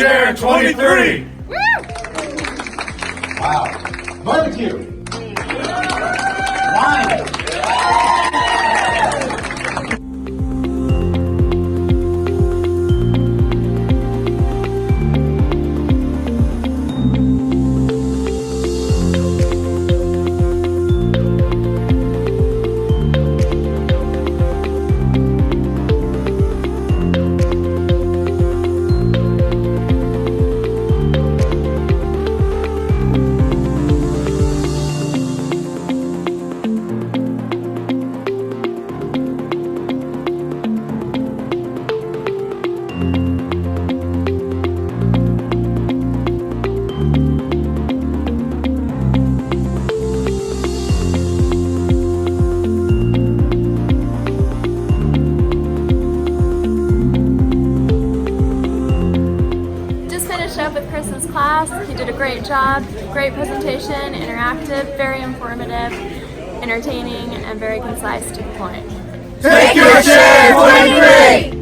chair 23. Woo! Wow. Barbecue. Wine. Up with Chris's class. He did a great job, great presentation, interactive, very informative, entertaining, and very concise to the point. Take your chair 23.